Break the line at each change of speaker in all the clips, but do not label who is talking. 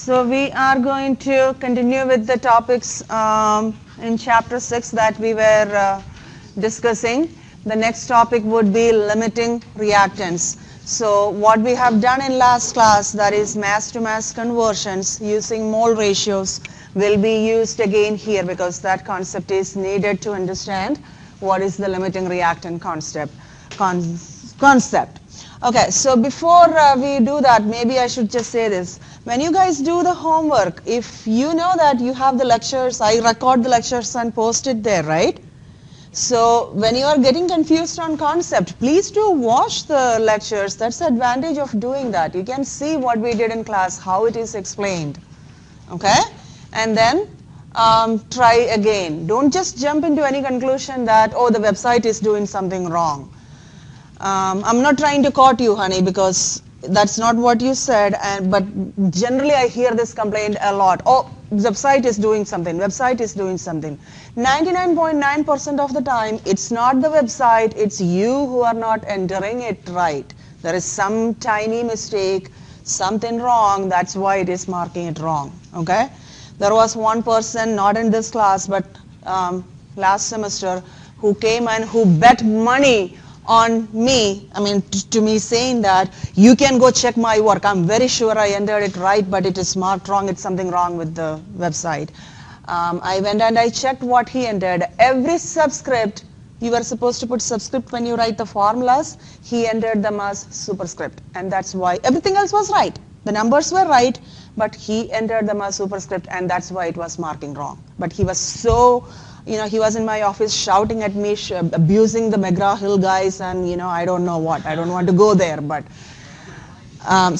So we are going to continue with the topics in chapter 6 that we were discussing. The next topic would be limiting reactants. So what we have done in last class, that is mass to mass conversions using mole ratios, will be used again here because that concept is needed to understand what is the limiting reactant concept. Okay, so before we do that, maybe I should just say this. When you guys do the homework, if you know that you have the lectures, I record the lectures and post it there, right? So when you are getting confused on concept, please do watch the lectures. That's the advantage of doing that. You can see what we did in class, how it is explained. Okay? And then try again. Don't just jump into any conclusion that, oh, the website is doing something wrong. I'm not trying to quote you, honey, because that's not what you said. But generally, I hear this complaint a lot. Oh, website is doing something. Website is doing something. 99.9% of the time, it's not the website. It's you who are not entering it right. There is some tiny mistake, something wrong. That's why it is marking it wrong. Okay? There was one person, not in this class, but last semester, who came and who bet money on me, to me saying that you can go check my work. I'm very sure I entered it right, but it is marked wrong. It's something wrong with the website. I went and I checked what he entered. Every subscript, you were supposed to put subscript when you write the formulas. He entered them as superscript. And that's why everything else was right. The numbers were right, but he entered them as superscript, and that's why it was marking wrong. But he was so... he was in my office shouting at me, abusing the McGraw-Hill guys, and, I don't know what. I don't want to go there, but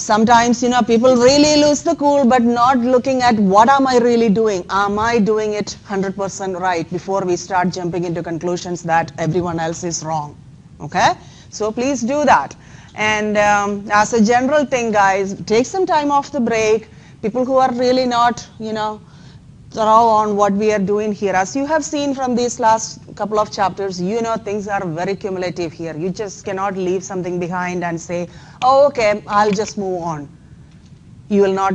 sometimes, people really lose the cool, but not looking at what am I really doing? Am I doing it 100% right before we start jumping into conclusions that everyone else is wrong? Okay? So please do that. And as a general thing, guys, take some time off the break. People who are really not, thorough on what we are doing here. As you have seen from these last couple of chapters, things are very cumulative here. You just cannot leave something behind and say, oh, okay, I'll just move on. You will not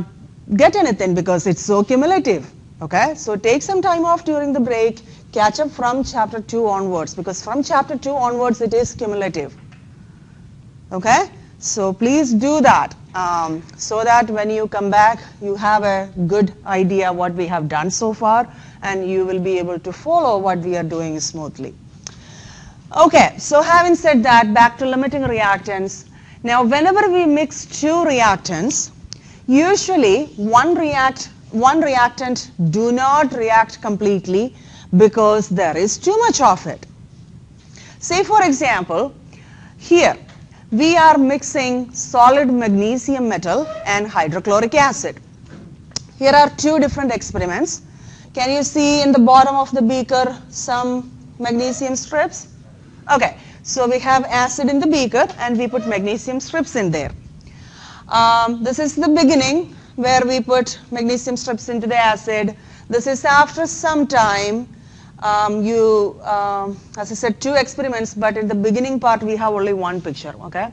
get anything because it's so cumulative. Okay? So take some time off during the break, catch up from chapter 2 onwards, because from chapter 2 onwards it is cumulative. Okay? So please do that. So that when you come back, you have a good idea what we have done so far, and you will be able to follow what we are doing smoothly. Okay, so having said that, back to limiting reactants. Now, whenever we mix two reactants, usually one reactant do not react completely because there is too much of it. Say, for example, here, we are mixing solid magnesium metal and hydrochloric acid. Here are two different experiments. Can you see in the bottom of the beaker some magnesium strips? Okay, so we have acid in the beaker and we put magnesium strips in there. This is the beginning where we put magnesium strips into the acid. This is after some time. As I said, two experiments, but in the beginning part we have only one picture, okay?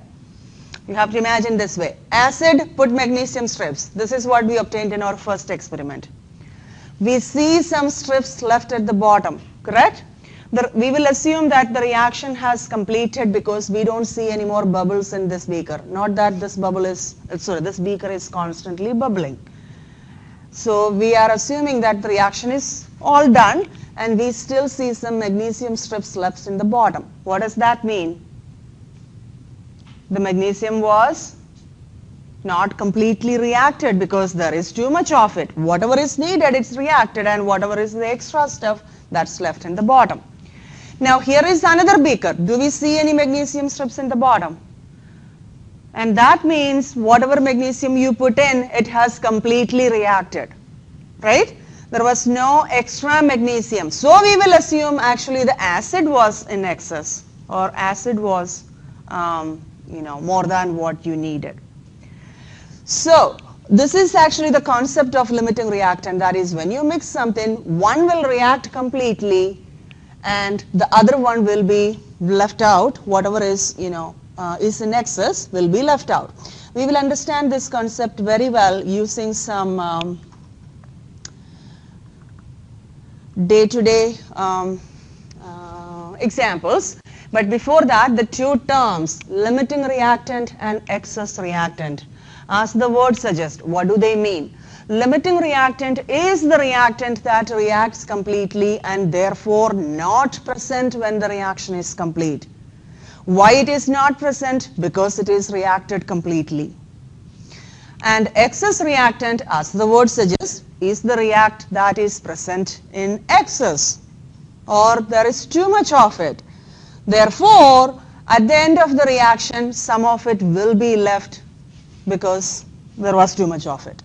You have to imagine this way. Acid, put magnesium strips. This is what we obtained in our first experiment. We see some strips left at the bottom, correct? We will assume that the reaction has completed because we don't see any more bubbles in this beaker. Not that this beaker is constantly bubbling. So we are assuming that the reaction is all done, and we still see some magnesium strips left in the bottom. What does that mean? The magnesium was not completely reacted because there is too much of it. Whatever is needed, it's reacted, and whatever is the extra stuff, that's left in the bottom. Now here is another beaker. Do we see any magnesium strips in the bottom? And that means whatever magnesium you put in, it has completely reacted, right? There was no extra magnesium. So we will assume actually the acid was in excess, or acid was more than what you needed. So this is actually the concept of limiting reactant. That is, when you mix something, one will react completely and the other one will be left out. Whatever is in excess will be left out. We will understand this concept very well using some day-to-day examples. But before that, the two terms, limiting reactant and excess reactant. As the word suggests, what do they mean? Limiting reactant is the reactant that reacts completely and therefore not present when the reaction is complete. Why it is not present? Because it is reacted completely. And excess reactant, as the word suggests, is the react that is present in excess, or there is too much of it. Therefore, at the end of the reaction, some of it will be left because there was too much of it.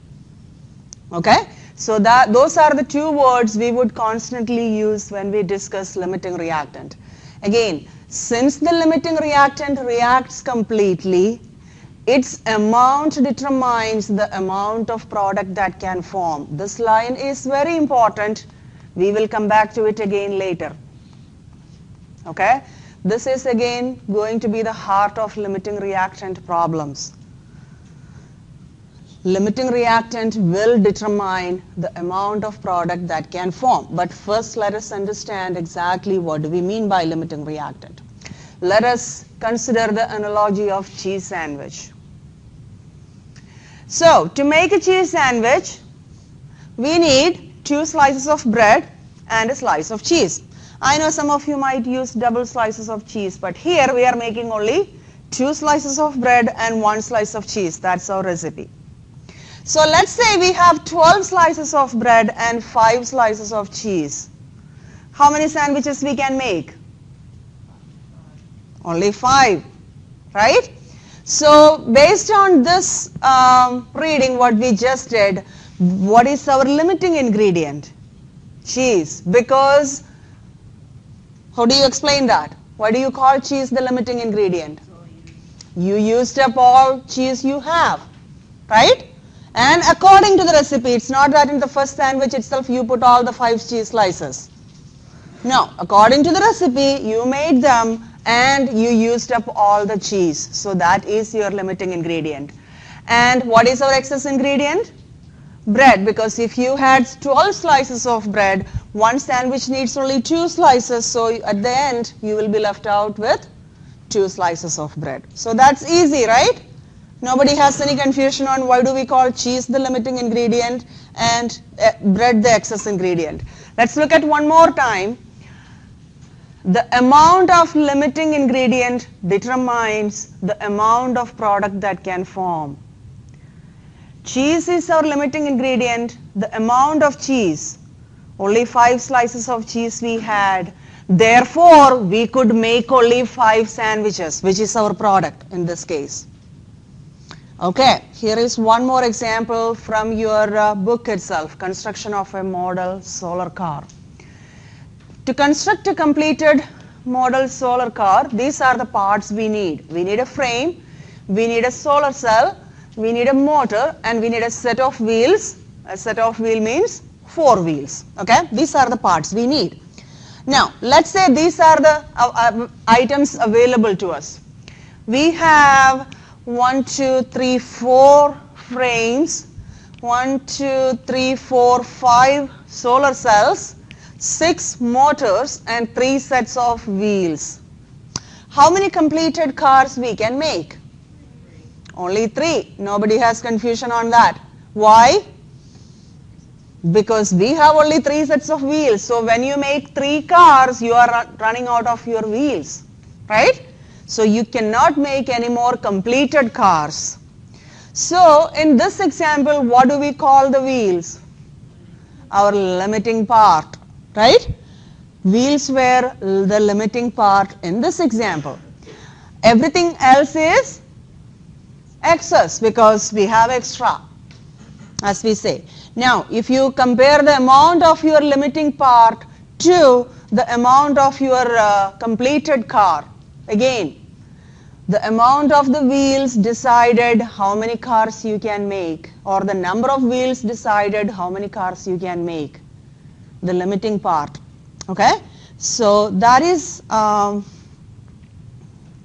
Okay? So those are the two words we would constantly use when we discuss limiting reactant. Again, since the limiting reactant reacts completely, its amount determines the amount of product that can form. This line is very important. We will come back to it again later. Okay? This is again going to be the heart of limiting reactant problems. Limiting reactant will determine the amount of product that can form. But first let us understand exactly what do we mean by limiting reactant. Let us consider the analogy of cheese sandwich. So to make a cheese sandwich, we need 2 slices of bread and a slice of cheese. I know some of you might use double slices of cheese, but here we are making only 2 slices of bread and 1 slice of cheese. That's our recipe. So let's say we have 12 slices of bread and 5 slices of cheese. How many sandwiches we can make? Only 5, right? So based on this reading what we just did, what is our limiting ingredient? Cheese. Because, how do you explain that? Why do you call cheese the limiting ingredient? You used up all cheese you have, right? And according to the recipe, it's not that in the first sandwich itself you put all the 5 cheese slices. No, according to the recipe, you made them and you used up all the cheese. So that is your limiting ingredient. And what is our excess ingredient? Bread, because if you had 12 slices of bread, one sandwich needs only 2 slices, so at the end you will be left out with 2 slices of bread. So that's easy, right? Nobody has any confusion on why do we call cheese the limiting ingredient and bread the excess ingredient. Let's look at one more time. The amount of limiting ingredient determines the amount of product that can form. Cheese is our limiting ingredient, the amount of cheese. Only 5 slices of cheese we had. Therefore, we could make only 5 sandwiches, which is our product in this case. Okay, here is one more example from your book itself, construction of a model solar car. To construct a completed model solar car, these are the parts we need. We need a frame, we need a solar cell, we need a motor, and we need a set of wheels. A set of wheel means 4 wheels. Okay, these are the parts we need. Now, let's say these are the items available to us. We have 1, 2, 3, 4 frames, 1, 2, 3, 4, 5 solar cells, 6 motors and 3 sets of wheels. How many completed cars we can make? Only 3. Nobody has confusion on that. Why? Because we have only 3 sets of wheels. So when you make 3 cars, you are running out of your wheels, right? So you cannot make any more completed cars. So in this example, what do we call the wheels? Our limiting part, right? Wheels were the limiting part in this example. Everything else is excess because we have extra, as we say. Now, if you compare the amount of your limiting part to the amount of your completed car, again, the amount of the wheels decided how many cars you can make, or the number of wheels decided how many cars you can make, the limiting part. Okay? So that is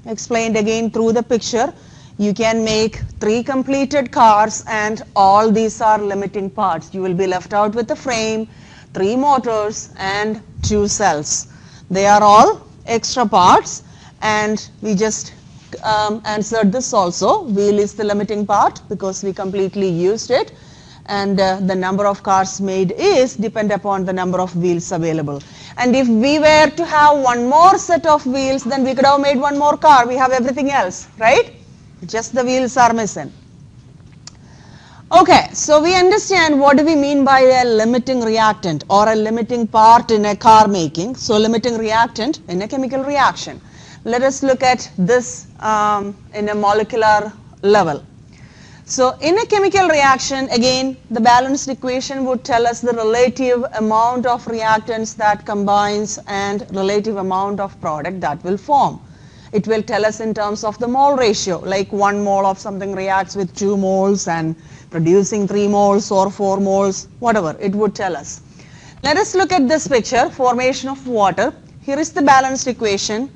explained again through the picture. You can make 3 completed cars and all these are limiting parts. You will be left out with the frame, 3 motors and 2 cells. They are all extra parts, and we just answered this also. Wheel is the limiting part because we completely used it, and the number of cars made is depend upon the number of wheels available. And if we were to have one more set of wheels, then we could have made one more car. We have everything else, right? Just the wheels are missing. Okay, so we understand what do we mean by a limiting reactant or a limiting part in a car making. So limiting reactant in a chemical reaction. Let us look at this in a molecular level. So in a chemical reaction, again, the balanced equation would tell us the relative amount of reactants that combines and relative amount of product that will form. It will tell us in terms of the mole ratio, like 1 mole of something reacts with 2 moles and producing 3 moles or 4 moles, whatever, it would tell us. Let us look at this picture, formation of water. Here is the balanced equation.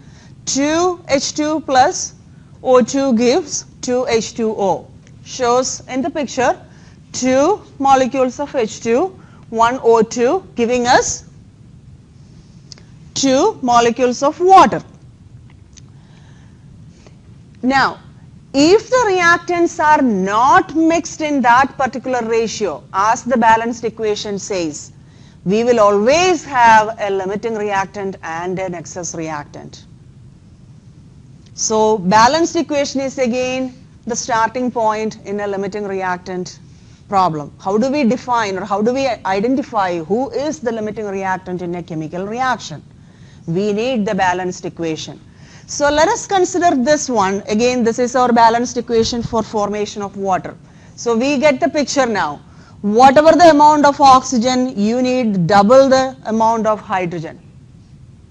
2H2 plus O2 gives 2H2O. Shows in the picture 2 molecules of H2, 1 O2, giving us 2 molecules of water. Now, if the reactants are not mixed in that particular ratio, as the balanced equation says, we will always have a limiting reactant and an excess reactant. So, balanced equation is again the starting point in a limiting reactant problem. How do we define or how do we identify who is the limiting reactant in a chemical reaction? We need the balanced equation. So let us consider this one. Again, this is our balanced equation for formation of water. So we get the picture now. Whatever the amount of oxygen, you need double the amount of hydrogen,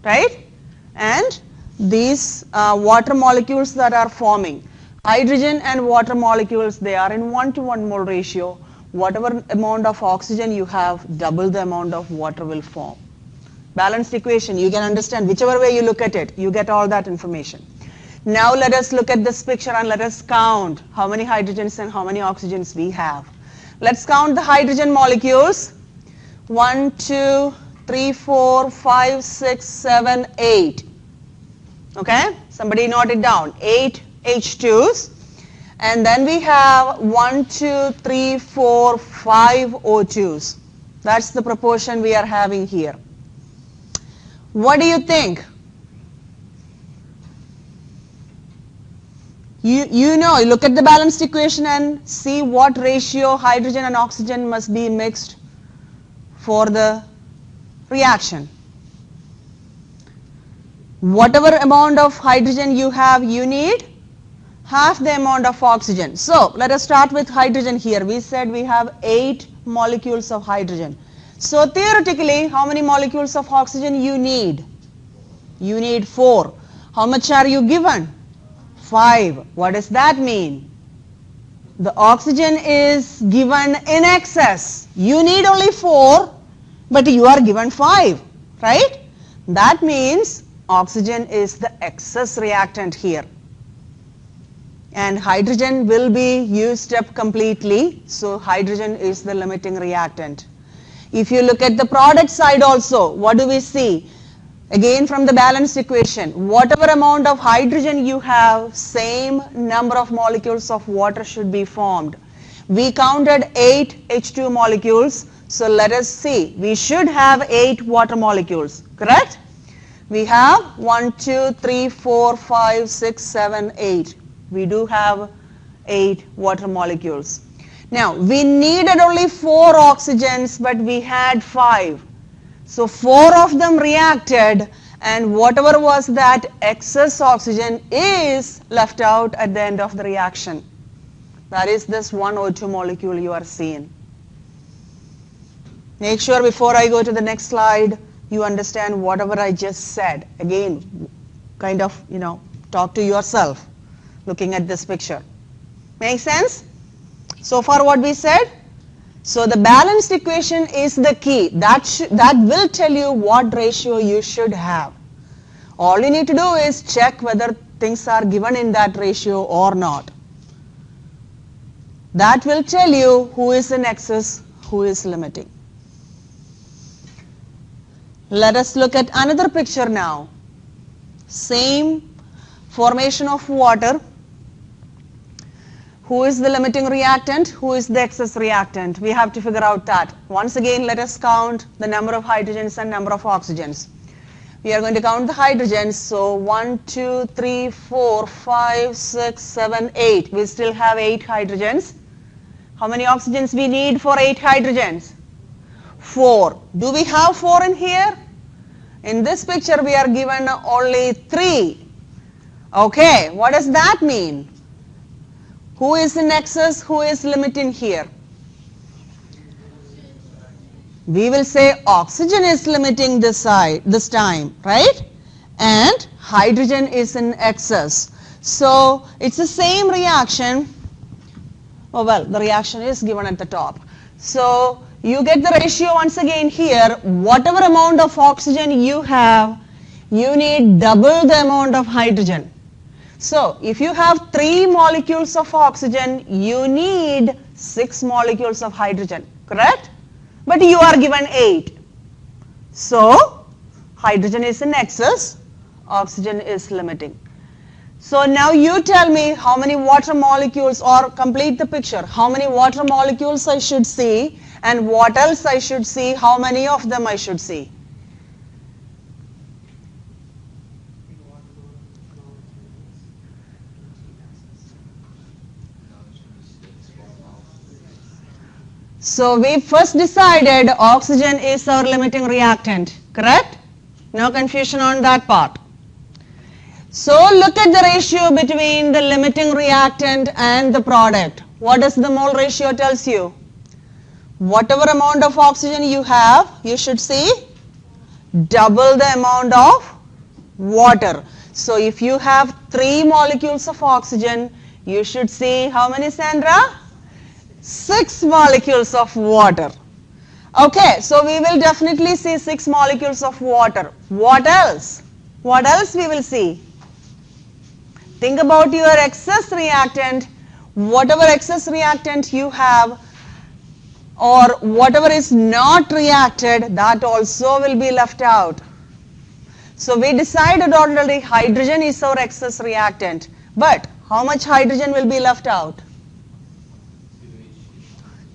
right? And these water molecules that are forming, hydrogen and water molecules, they are in 1:1 mole ratio. Whatever amount of oxygen you have, double the amount of water will form. Balanced equation, you can understand whichever way you look at it, you get all that information. Now let us look at this picture and let us count how many hydrogens and how many oxygens we have. Let's count the hydrogen molecules. 1, 2, 3, 4, 5, 6, 7, 8. Okay, somebody note it down. 8 H2s. And then we have 1, 2, 3, 4, 5 O2s. That's the proportion we are having here. What do you think? You know, you look at the balanced equation and see what ratio hydrogen and oxygen must be mixed for the reaction. Whatever amount of hydrogen you have, you need half the amount of oxygen. So let us start with hydrogen here. We said we have 8 molecules of hydrogen. So theoretically, how many molecules of oxygen you need? You need 4. How much are you given? 5. What does that mean? The oxygen is given in excess. You need only 4, but you are given 5, right? That means oxygen is the excess reactant here. And hydrogen will be used up completely, so hydrogen is the limiting reactant. If you look at the product side also, what do we see? Again from the balanced equation, whatever amount of hydrogen you have, same number of molecules of water should be formed. We counted 8 H2 molecules, so let us see. We should have 8 water molecules, correct? We have 1, 2, 3, 4, 5, 6, 7, 8. We do have 8 water molecules. Now, we needed only 4 oxygens, but we had 5. So 4 of them reacted, and whatever was that excess oxygen is left out at the end of the reaction. That is this 1 O2 molecule you are seeing. Make sure before I go to the next slide, you understand whatever I just said. Again, kind of, talk to yourself looking at this picture. Make sense? So far what we said? So the balanced equation is the key. That will tell you what ratio you should have. All you need to do is check whether things are given in that ratio or not. That will tell you who is in excess, who is limiting. Let us look at another picture now. Same formation of water. Who is the limiting reactant? Who is the excess reactant? We have to figure out that. Once again, let us count the number of hydrogens and number of oxygens. We are going to count the hydrogens. So 1, 2, 3, 4, 5, 6, 7, 8. We still have 8 hydrogens. How many oxygens we need for 8 hydrogens? 4. Do we have 4 in here? In this picture, we are given only 3. Okay, what does that mean? Who is in excess, who is limiting here? We will say oxygen is limiting this time, right? And hydrogen is in excess. So it's the same reaction. Oh well, the reaction is given at the top. So you get the ratio once again here. Whatever amount of oxygen you have, you need double the amount of hydrogen. So if you have 3 molecules of oxygen, you need 6 molecules of hydrogen, correct? But you are given 8. So hydrogen is in excess, oxygen is limiting. So now you tell me how many water molecules, or complete the picture. How many water molecules I should see, and what else I should see, how many of them I should see. So we first decided oxygen is our limiting reactant, correct? No confusion on that part. So look at the ratio between the limiting reactant and the product. What does the mole ratio tells you? Whatever amount of oxygen you have, you should see double the amount of water. So if you have 3 molecules of oxygen, you should see how many, Sandra? 6 molecules of water. Okay, so we will definitely see 6 molecules of water. What else? What else we will see? Think about your excess reactant. Whatever excess reactant you have, or whatever is not reacted, that also will be left out. So we decided already hydrogen is our excess reactant. But how much hydrogen will be left out?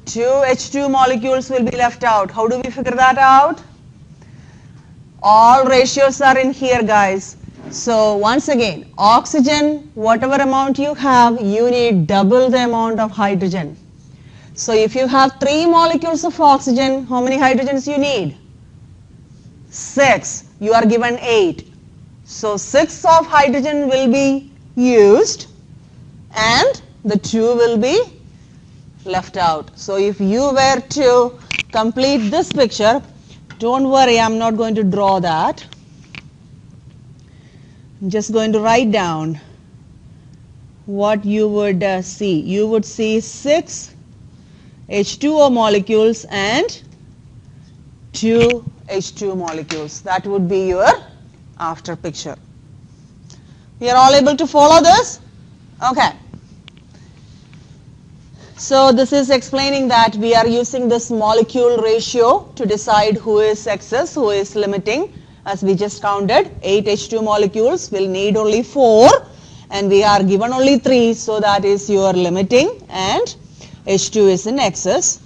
2 H2 molecules will be left out. How do we figure that out? All ratios are in here, guys. So once again, oxygen, whatever amount you have, you need double the amount of hydrogen. So if you have 3 molecules of oxygen, how many hydrogens you need? 6. You are given 8. So 6 of hydrogen will be used and the 2 will be left out. So if you were to complete this picture, don't worry, I'm not going to draw that. I'm just going to write down what you would see. You would see 6 H2O molecules and 2 H2 molecules. That would be your after picture. We are all able to follow this? Okay. So this is explaining that we are using this molecule ratio to decide who is excess, who is limiting. As we just counted, 8 H2 molecules will need only 4 and we are given only 3, so that is your limiting and H2 is in excess.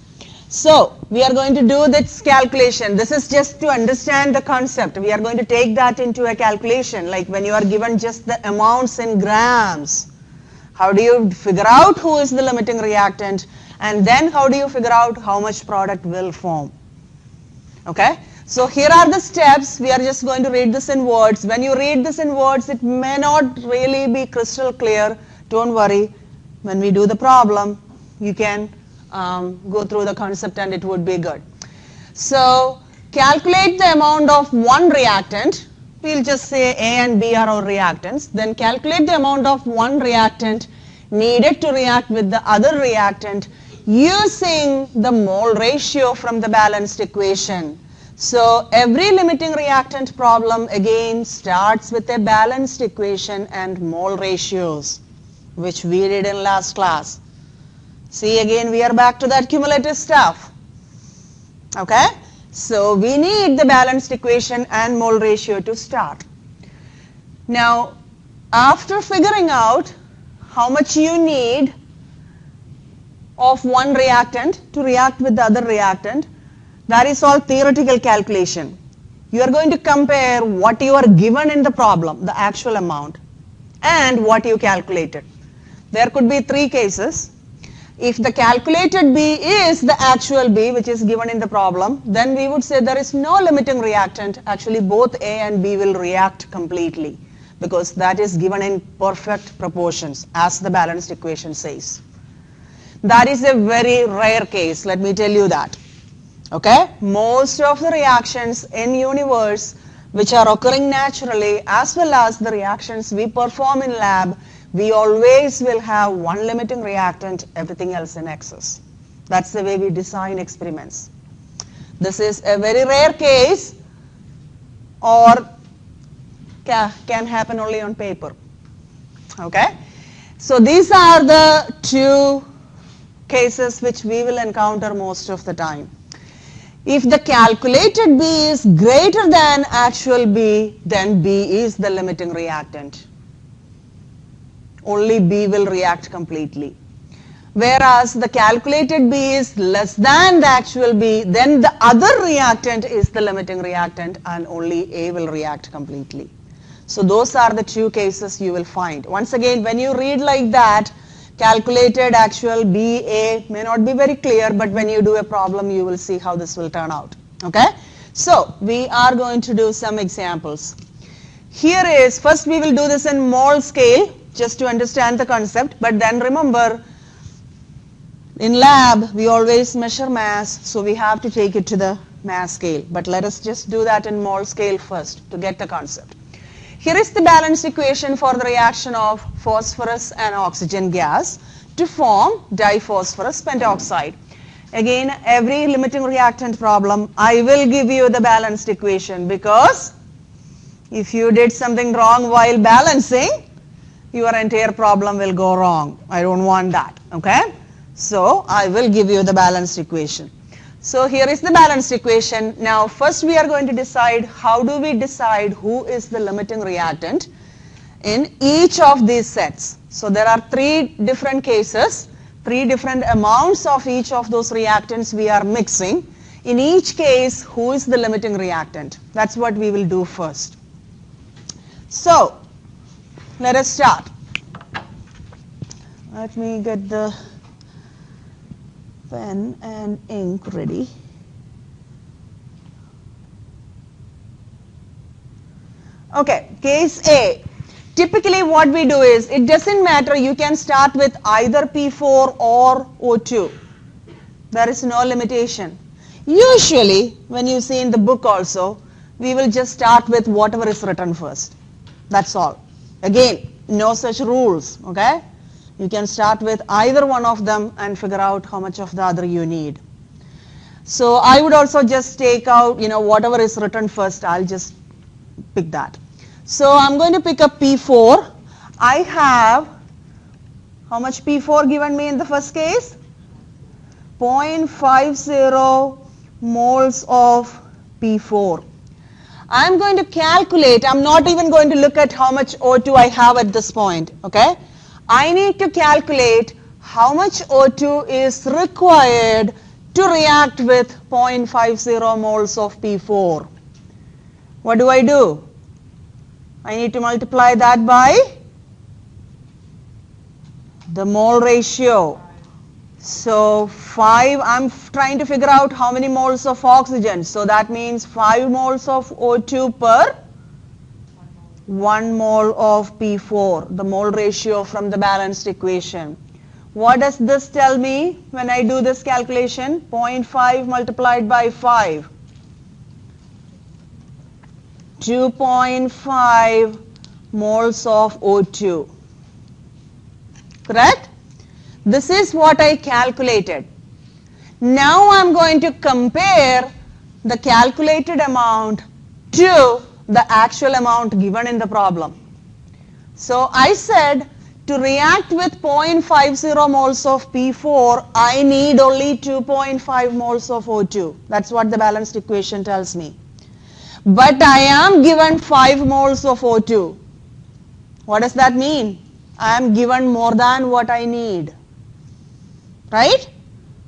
So we are going to do this calculation. This is just to understand the concept. We are going to take that into a calculation, like when you are given just the amounts in grams. How do you figure out who is the limiting reactant, and then how do you figure out how much product will form? Okay, so here are the steps. We are just going to read this in words. When you read this in words, it may not really be crystal clear. Don't worry. When we do the problem, you can go through the concept and it would be good. So calculate the amount of one reactant. We'll just say A and B are our reactants. Then calculate the amount of one reactant needed to react with the other reactant using the mole ratio from the balanced equation. So every limiting reactant problem again starts with a balanced equation and mole ratios, which we did in last class. See, again we are back to that cumulative stuff. Okay? So we need the balanced equation and mole ratio to start. Now, after figuring out how much you need of one reactant to react with the other reactant, that is all theoretical calculation. You are going to compare what you are given in the problem, the actual amount, and what you calculated. There could be three cases. If the calculated B is the actual B, which is given in the problem, then we would say there is no limiting reactant. Actually, both A and B will react completely because that is given in perfect proportions, as the balanced equation says. That is a very rare case, let me tell you that. Okay? Most of the reactions in universe which are occurring naturally, as well as the reactions we perform in lab, we always will have one limiting reactant, everything else in excess. That's the way we design experiments. This is a very rare case, or can happen only on paper. Okay? So these are the two cases which we will encounter most of the time. If the calculated B is greater than actual B, then B is the limiting reactant. Only B will react completely. Whereas the calculated B is less than the actual B, then the other reactant is the limiting reactant and only A will react completely. So those are the two cases you will find. Once again, when you read like that, calculated, actual, B, A may not be very clear, but when you do a problem, you will see how this will turn out. Okay? So we are going to do some examples. Here is, first we will do this in mole scale, just to understand the concept, but then remember, in lab, we always measure mass, so we have to take it to the mass scale. But let us just do that in mole scale first to get the concept. Here is the balanced equation for the reaction of phosphorus and oxygen gas to form diphosphorus pentoxide. Again, every limiting reactant problem, I will give you the balanced equation, because if you did something wrong while balancing, your entire problem will go wrong. I don't want that. Okay? So I will give you the balanced equation. So here is the balanced equation. Now first we are going to decide, how do we decide who is the limiting reactant in each of these sets. So there are three different cases, three different amounts of each of those reactants we are mixing. In each case, who is the limiting reactant? That's what we will do first. So let us start. Let me get the pen and ink ready. Okay, case A. Typically what we do is, it doesn't matter, you can start with either P4 or O2. There is no limitation. Usually, when you see in the book also, we will just start with whatever is written first. That's all. Again, no such rules, okay? You can start with either one of them and figure out how much of the other you need. So I would also just take out, whatever is written first, I'll just pick that. So I'm going to pick up P4. I have, how much P4 given me in the first case? 0.50 moles of P4. I'm going to calculate, I'm not even going to look at how much O2 I have at this point, okay? I need to calculate how much O2 is required to react with 0.50 moles of P4. What do? I need to multiply that by the mole ratio. So 5, I'm trying to figure out how many moles of oxygen. So that means 5 moles of O2 per 1 mole of P4, the mole ratio from the balanced equation. What does this tell me when I do this calculation? 0.5 multiplied by 5. 2.5 moles of O2. Correct? This is what I calculated. Now I'm going to compare the calculated amount to the actual amount given in the problem. So I said To react with 0.50 moles of P4, I need only 2.5 moles of O2. That's what the balanced equation tells me. But I am given 5 moles of O2. What does that mean? I am given more than what I need. Right?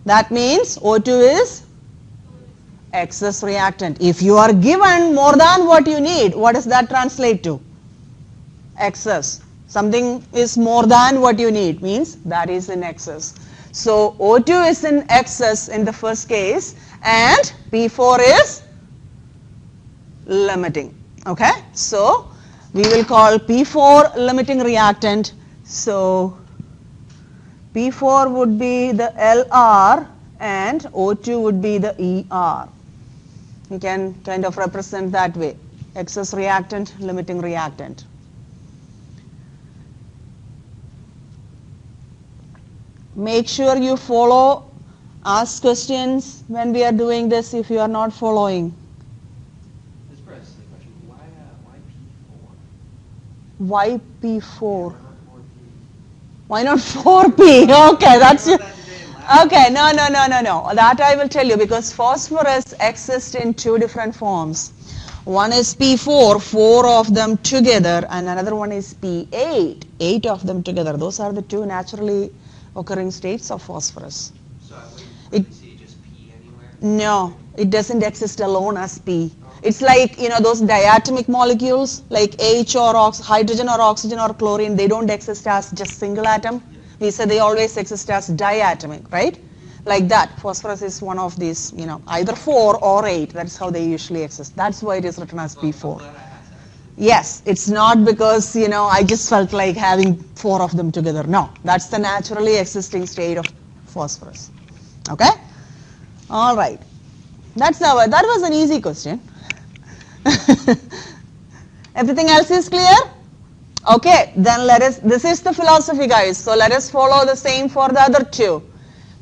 That means O2 is excess reactant. If you are given more than what you need, what does that translate to? Excess. Something is more than what you need means that is in excess. So O2 is in excess in the first case and P4 is limiting. Okay? So we will call P4 limiting reactant. So P4 would be the LR and O2 would be the ER. You can kind of represent that way. Excess reactant, limiting reactant. Make sure you follow, ask questions when we are doing this if you are not following.
This press the question,
Why P4?
why P4?
Why not 4P? Okay, that's your, okay, no. That I will tell you because phosphorus exists in two different forms. One is P4, 4 of them together, and another one is P8, 8 of them together. Those are the two naturally occurring states of phosphorus.
So I wouldn't see just P anywhere?
No, it doesn't exist alone as P. It's like, you know, those diatomic molecules like H or hydrogen or oxygen or chlorine, they don't exist as just single atom. We say they always exist as diatomic, right? Like that, phosphorus is one of these, you know, either 4 or 8. That's how they usually exist. That's why it is written as P4. Yes, it's not because, you know, I just felt like having 4 of them together. No, that's the naturally existing state of phosphorus. Okay? All right. That was an easy question. Everything else is clear? Okay, then this is the philosophy, guys. So let us follow the same for the other two.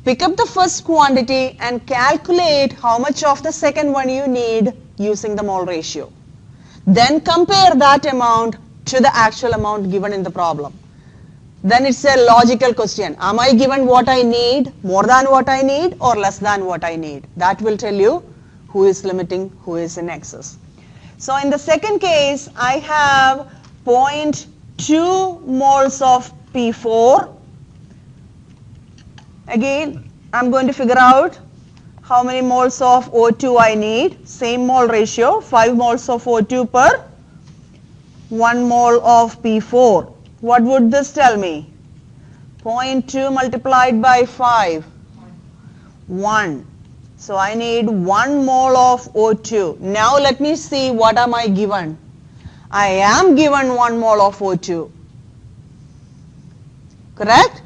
Pick up the first quantity and calculate how much of the second one you need using the mole ratio. Then compare that amount to the actual amount given in the problem. Then it's a logical question. Am I given what I need, more than what I need, or less than what I need? That will tell you who is limiting, who is in excess. So in the second case, I have 0.2 moles of P4. Again, I'm going to figure out how many moles of O2 I need. Same mole ratio, 5 moles of O2 per 1 mole of P4. What would this tell me? 0.2 multiplied by 5. 1. So I need 1 mole of O2. Now let me see what am I given. I am given 1 mole of O2. Correct?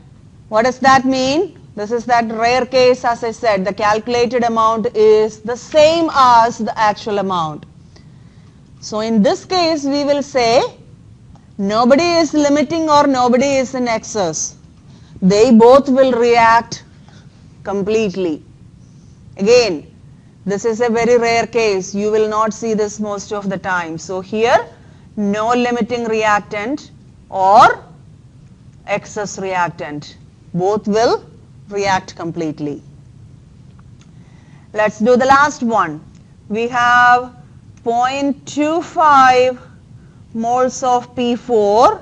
What does that mean? This is that rare case, as I said, the calculated amount is the same as the actual amount. So in this case, we will say nobody is limiting or nobody is in excess. They both will react completely. Again, this is a very rare case. You will not see this most of the time. So here, no limiting reactant or excess reactant. Both will react completely. Let's do the last one. We have 0.25 moles of P4.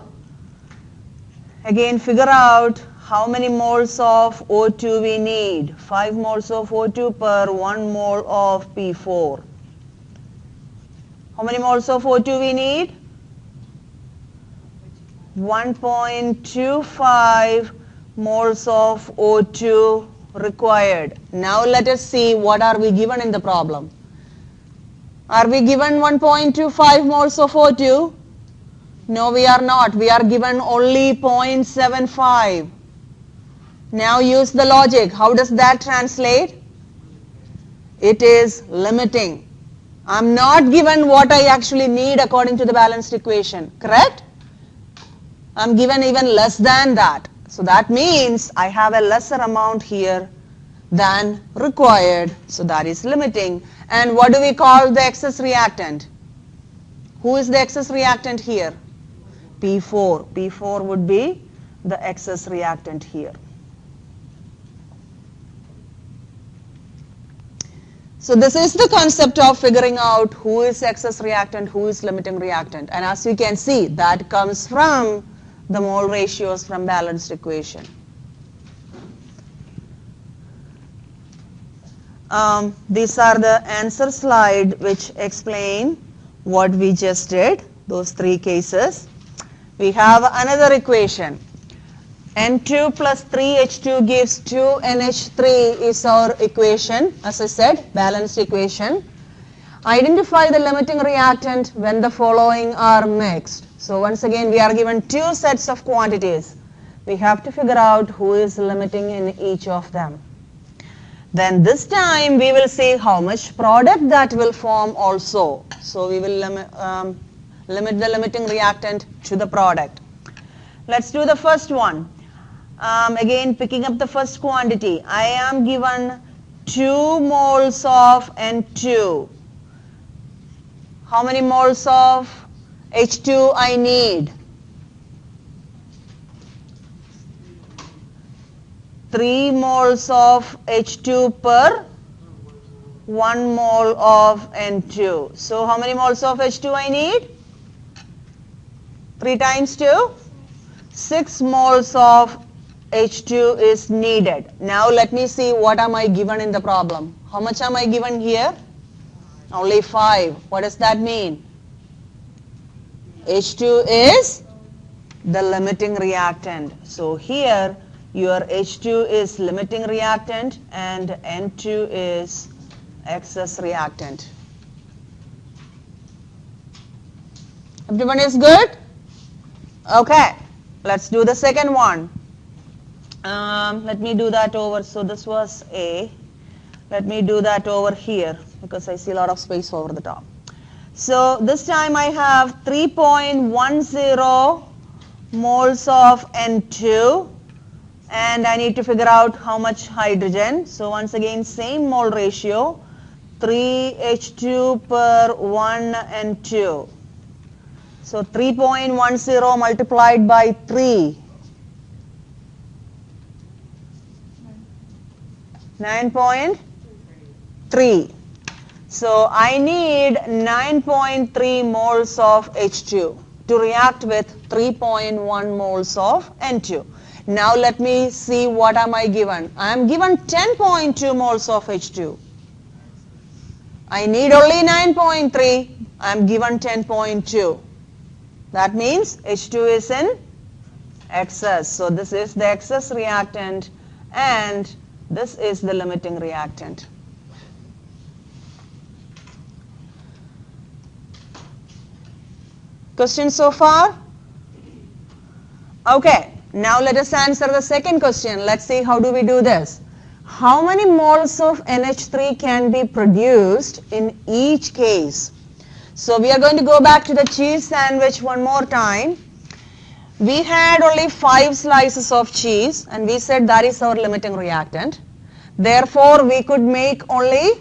Again, figure out how many moles of O2 we need. 5 moles of O2 per 1 mole of P4. How many moles of O2 we need? 1.25 moles of O2 required. Now let us see what are we given in the problem. Are we given 1.25 moles of O2? No, we are not. We are given only 0.75. Now use the logic. How does that translate? It is limiting. I'm not given what I actually need according to the balanced equation. Correct? I'm given even less than that. So that means I have a lesser amount here than required. So that is limiting. And what do we call the excess reactant? Who is the excess reactant here? P4. P4 would be the excess reactant here. So this is the concept of figuring out who is excess reactant, who is limiting reactant. And as you can see, that comes from the mole ratios from balanced equation. These are the answer slide which explain what we just did, those three cases. We have another equation. N2 plus 3H2 gives 2NH3 is our equation, as I said, balanced equation. Identify the limiting reactant when the following are mixed. So once again, we are given two sets of quantities. We have to figure out who is limiting in each of them. Then this time we will see how much product that will form also. So we will limit the limiting reactant to the product. Let's do the first one. Again, picking up the first quantity, I am given 2 moles of N2. How many moles of H2 I need? 3 moles of H2 per 1 mole of N2. So how many moles of H2 I need? 3 times 2? 6 moles of H2 is needed. Now let me see what am I given in the problem. How much am I given here? Only 5. What does that mean? H2 is the limiting reactant. So here your H2 is limiting reactant and N2 is excess reactant. Everyone is good? Okay, let's do the second one. Let me do that over. So this was A. Let me do that over here because I see a lot of space over the top. So this time I have 3.10 moles of N2 and I need to figure out how much hydrogen. So once again, same mole ratio, 3H2 per 1 N2. So 3.10 multiplied by 3. 9.3. So I need 9.3 moles of H2 to react with 3.1 moles of N2. Now let me see what am I given. I am given 10.2 moles of H2. I need only 9.3. I am given 10.2. That means H2 is in excess. So this is the excess reactant and this is the limiting reactant. Questions so far? Okay, now let us answer the second question. Let's see how do we do this. How many moles of NH3 can be produced in each case? So we are going to go back to the cheese sandwich one more time. We had only 5 slices of cheese and we said that is our limiting reactant. Therefore, we could make only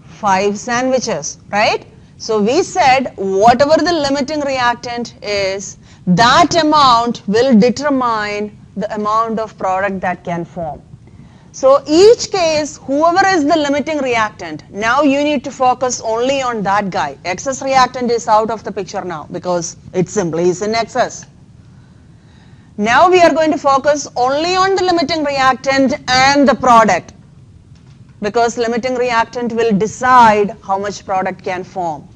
5 sandwiches, right? So we said whatever the limiting reactant is, that amount will determine the amount of product that can form. So each case, whoever is the limiting reactant, now you need to focus only on that guy. Excess reactant is out of the picture now because it simply is in excess. Now we are going to focus only on the limiting reactant and the product because limiting reactant will decide how much product can form.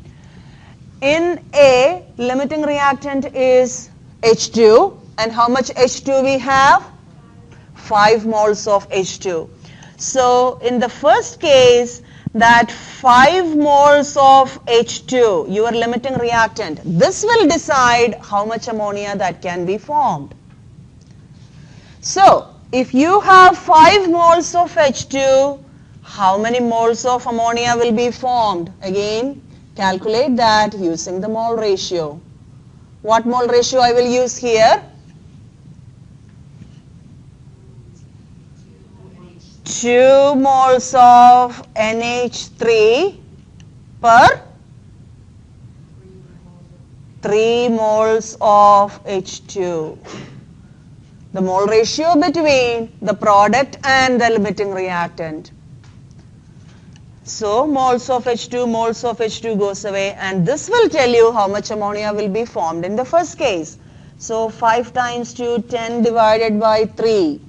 In A, limiting reactant is H2 and how much H2 we have? 5 moles of H2. So in the first case, that 5 moles of H2, your limiting reactant, this will decide how much ammonia that can be formed. So if you have 5 moles of H2, how many moles of ammonia will be formed? Again, calculate that using the mole ratio. What mole ratio I will use here? 2 moles of NH3 per 3 moles of H2. The mole ratio between the product and the limiting reactant. So moles of H2 goes away, and this will tell you how much ammonia will be formed in the first case. So 5 times 2, 10 divided by 3.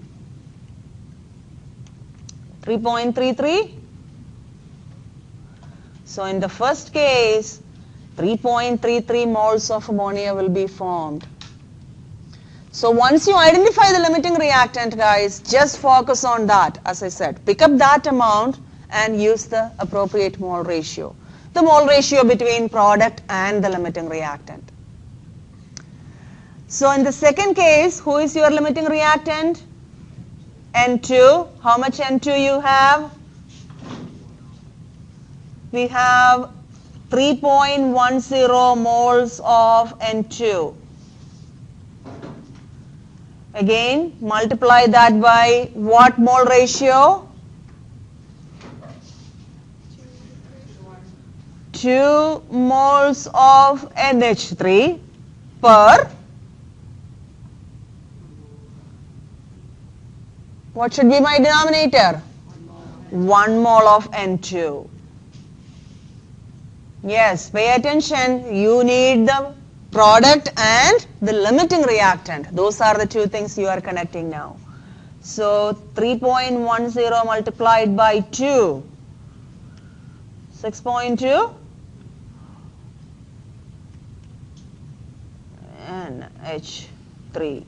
3.33. So in the first case, 3.33 moles of ammonia will be formed. So once you identify the limiting reactant, guys, just focus on that. As I said, pick up that amount and use the appropriate mole ratio. The mole ratio between product and the limiting reactant. So in the second case, who is your limiting reactant? N2. How much N2 you have? We have 3.10 moles of N2. Again, multiply that by what mole ratio? 2 moles of NH3 per, what should be my denominator? 1 mole of N2. Yes, pay attention. You need the product and the limiting reactant. Those are the two things you are connecting now. So 3.10 multiplied by 2. 6.2 NH3.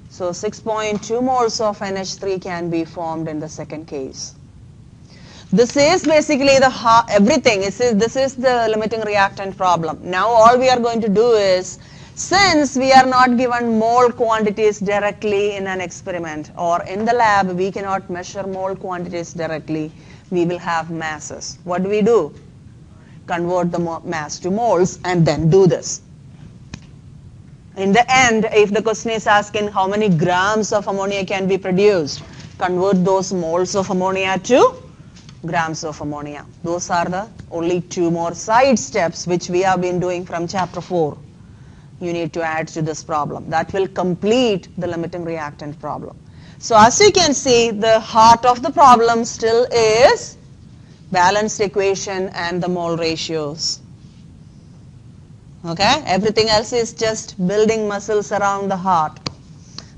So 6.2 moles of NH3 can be formed in the second case. This is basically the everything. This is the limiting reactant problem. Now all we are going to do is, since we are not given mole quantities directly in an experiment or in the lab, we cannot measure mole quantities directly. We will have masses. What do? Convert the mass to moles and then do this. In the end, if the question is asking how many grams of ammonia can be produced, convert those moles of ammonia to grams of ammonia. Those are the only 2 more side steps which we have been doing from chapter 4. You need to add to this problem. That will complete the limiting reactant problem. So as you can see, the heart of the problem still is balanced equation and the mole ratios. Okay? Everything else is just building muscles around the heart.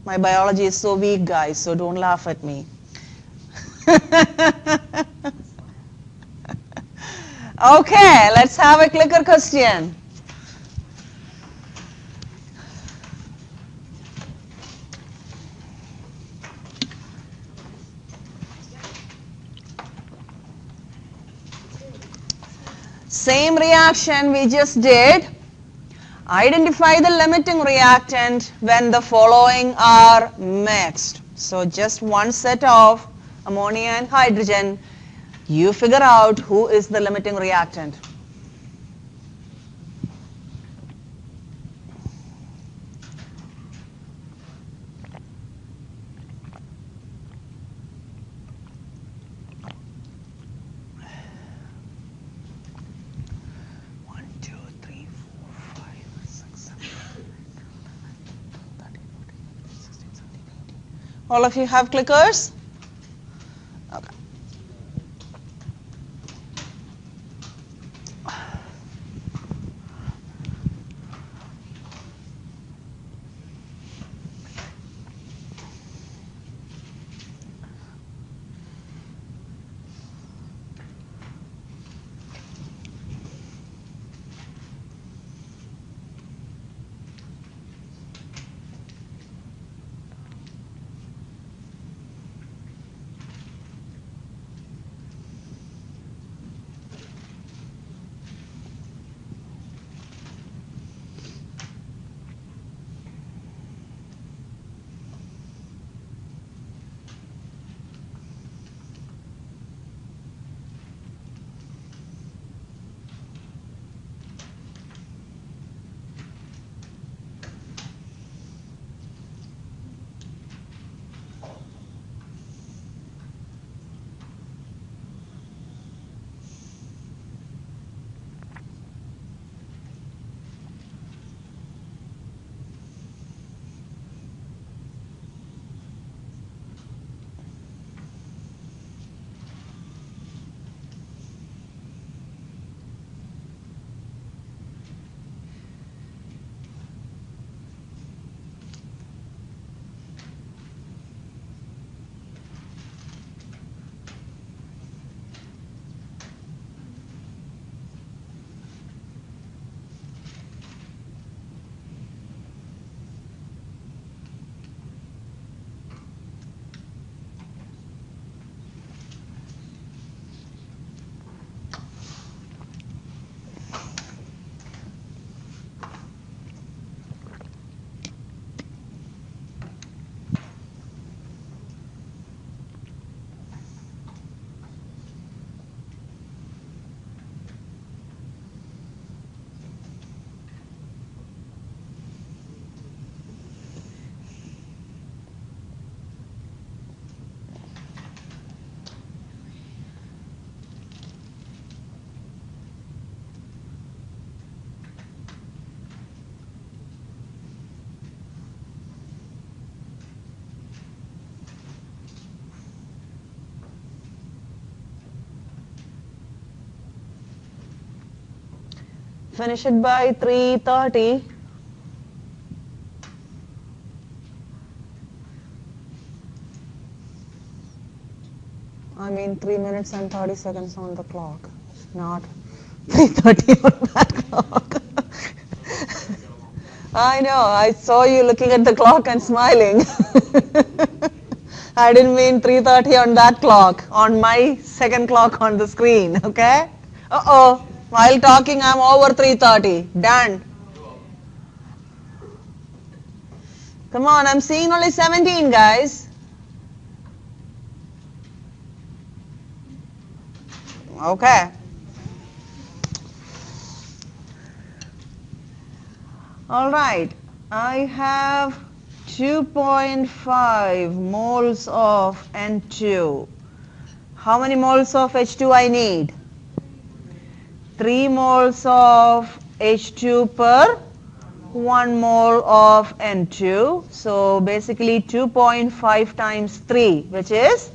My biology is so weak, guys, so don't laugh at me. Okay, let's have a clicker question. Same reaction we just did. Identify the limiting reactant when the following are mixed. So just one set of ammonia and hydrogen. You figure out who is the limiting reactant. All of you have clickers? Okay. Finish it by 3:30. I mean 3 minutes and 30 seconds on the clock, not 3:30 on that clock. I know, I saw you looking at the clock and smiling. I didn't mean 3:30 on that clock, on my second clock on the screen, okay? Uh-oh, while talking I'm over 3:30. Done. Come on, I'm seeing only 17, guys. Okay. All right, I have 2.5 moles of N2. How many moles of H2 I need? 3 moles of H2 per 1 mole of N2. So basically 2.5 times 3, which is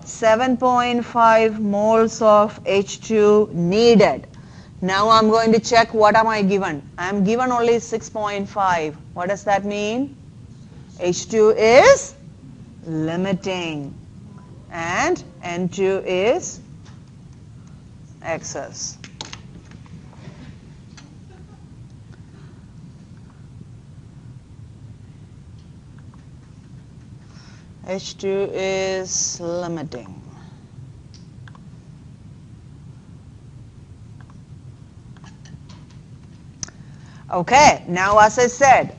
7.5 moles of H2 needed. Now I'm going to check what am I given. I'm given only 6.5. What does that mean? H2 is limiting and N2 is excess. H2 is limiting. Okay, now as I said,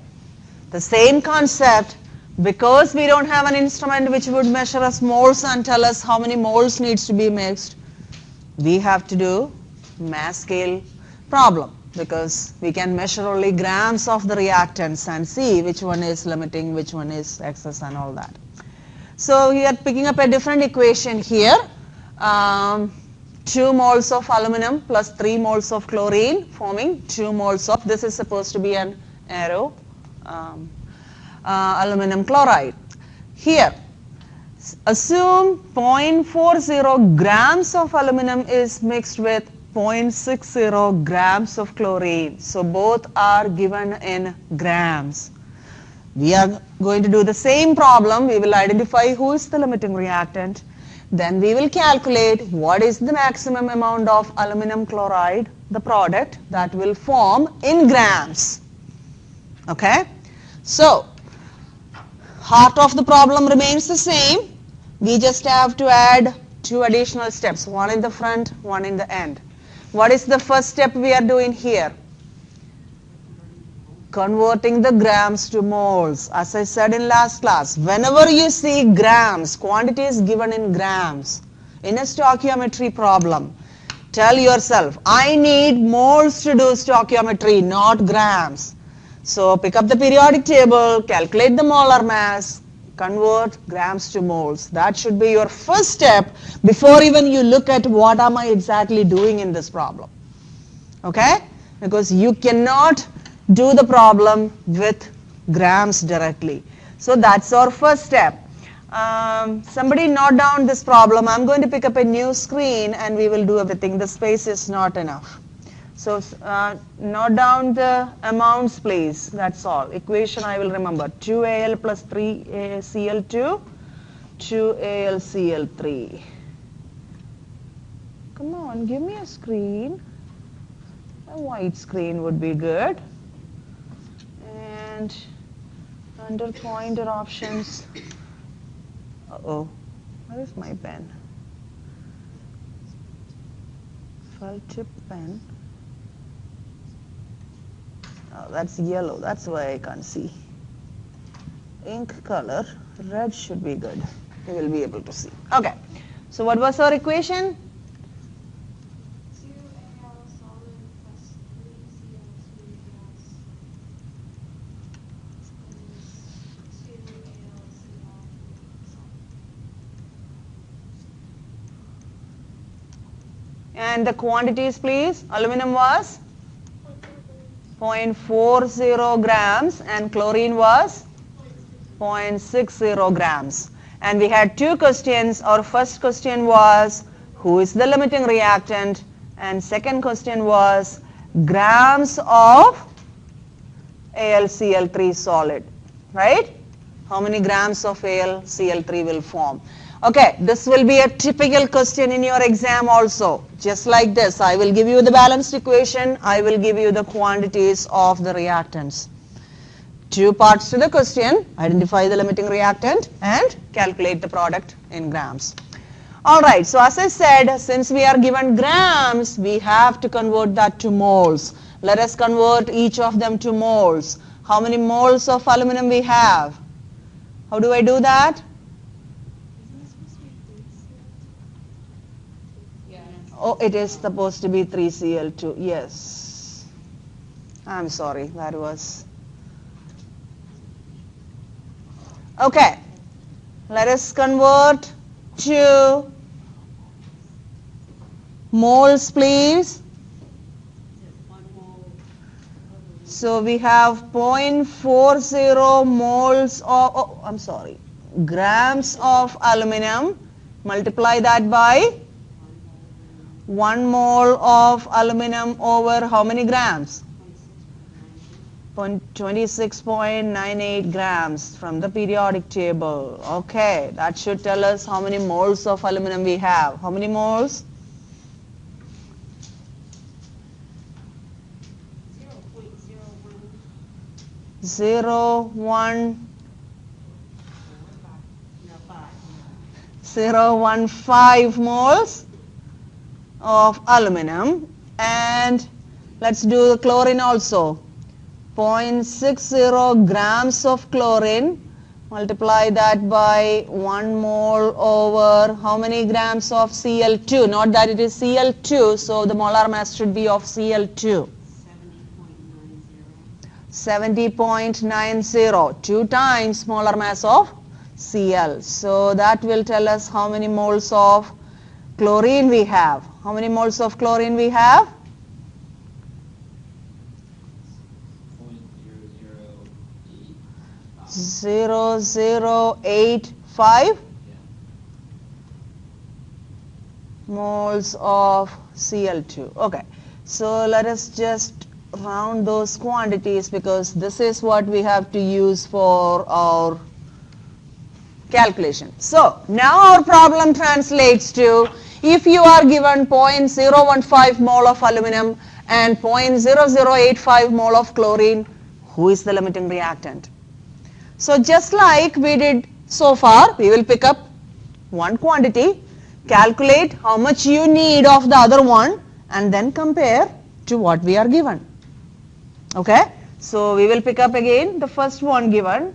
the same concept, because we don't have an instrument which would measure us moles and tell us how many moles needs to be mixed, we have to do mass scale problem, because we can measure only grams of the reactants and see which one is limiting, which one is excess and all that. So we are picking up a different equation here. 2 moles of aluminum plus 3 moles of chlorine forming 2 moles of, this is supposed to be an arrow, aluminum chloride. Here, assume 0.40 grams of aluminum is mixed with 0.60 grams of chlorine. So both are given in grams. We are going to do the same problem. We will identify who is the limiting reactant. Then we will calculate what is the maximum amount of aluminum chloride, the product, that will form in grams. Okay? So, heart of the problem remains the same. We just have to add 2 additional steps, one in the front, one in the end. What is the first step we are doing here? Converting the grams to moles. As I said in last class, whenever you see grams, quantity is given in grams, in a stoichiometry problem, tell yourself, I need moles to do stoichiometry, not grams. So pick up the periodic table, calculate the molar mass, convert grams to moles. That should be your first step before even you look at what am I exactly doing in this problem. Okay? Because you cannot do the problem with grams directly. So that's our first step. Somebody note down this problem. I'm going to pick up a new screen and we will do everything. The space is not enough. So note down the amounts, please. That's all. Equation I will remember. 2Al plus 3Cl2, 2AlCl3. Come on, give me a screen. A white screen would be good. And under pointer options, uh-oh, where is my pen? Felt tip pen. Oh, that's yellow, that's why I can't see. Ink color, red should be good. You will be able to see. Okay, so what was our equation?
2Al solid plus 3Cl2 gas.
And the quantities, please. Aluminum was 0.40 grams and chlorine was 0.60 grams. And we had 2 questions. Our first question was, who is the limiting reactant? And second question was, grams of AlCl3 solid, right? How many grams of AlCl3 will form? Okay, this will be a typical question in your exam also. Just like this, I will give you the balanced equation, I will give you the quantities of the reactants. Two parts to the question, identify the limiting reactant and calculate the product in grams. Alright, so as I said, since we are given grams, we have to convert that to moles. Let us convert each of them to moles. How many moles of aluminum we have? How do I do that? Oh, it is supposed to be 3Cl2. Yes. I'm sorry, that was... Okay. Let us convert to moles, please. So we have 0.40 moles of, grams of aluminum. Multiply that by 1 mole of aluminum over how many grams? 26.98 grams from the periodic table. Okay, that should tell us how many moles of aluminum we have. How many moles? 0.015 moles of aluminum, and let's do the chlorine also. 0.60 grams of chlorine, multiply that by 1 mole over how many grams of Cl2? Not that it is Cl2, so the molar mass should be of Cl2. 70.90, 2 times molar mass of Cl. So that will tell us how many moles of chlorine we have. How many moles of chlorine we have? 0.0085 moles of Cl2. Okay, so let us just round those quantities because this is what we have to use for our calculation. So now our problem translates to, if you are given 0.015 mole of aluminum and 0.0085 mole of chlorine, who is the limiting reactant? So just like we did so far, we will pick up one quantity, calculate how much you need of the other one, and then compare to what we are given. Okay, so we will pick up again the first one given.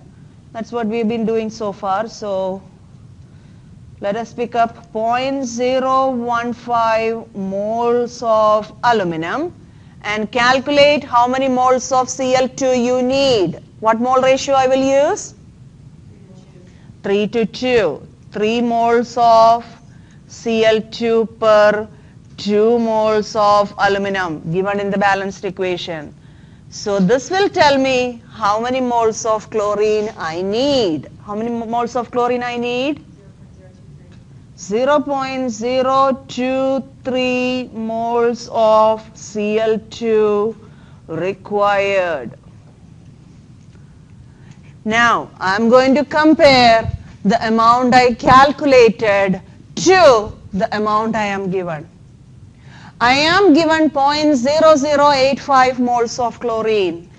That's what we've been doing so far. So let us pick up 0.015 moles of aluminum and calculate how many moles of Cl2 you need. What mole ratio I will use? 3 to 2. 3 moles of Cl2 per 2 moles of aluminum given in the balanced equation. So this will tell me how many moles of chlorine I need. How many moles of chlorine I need? 0.023 moles of Cl2 required. Now I'm going to compare the amount I calculated to the amount I am given. I am given 0.0085 moles of chlorine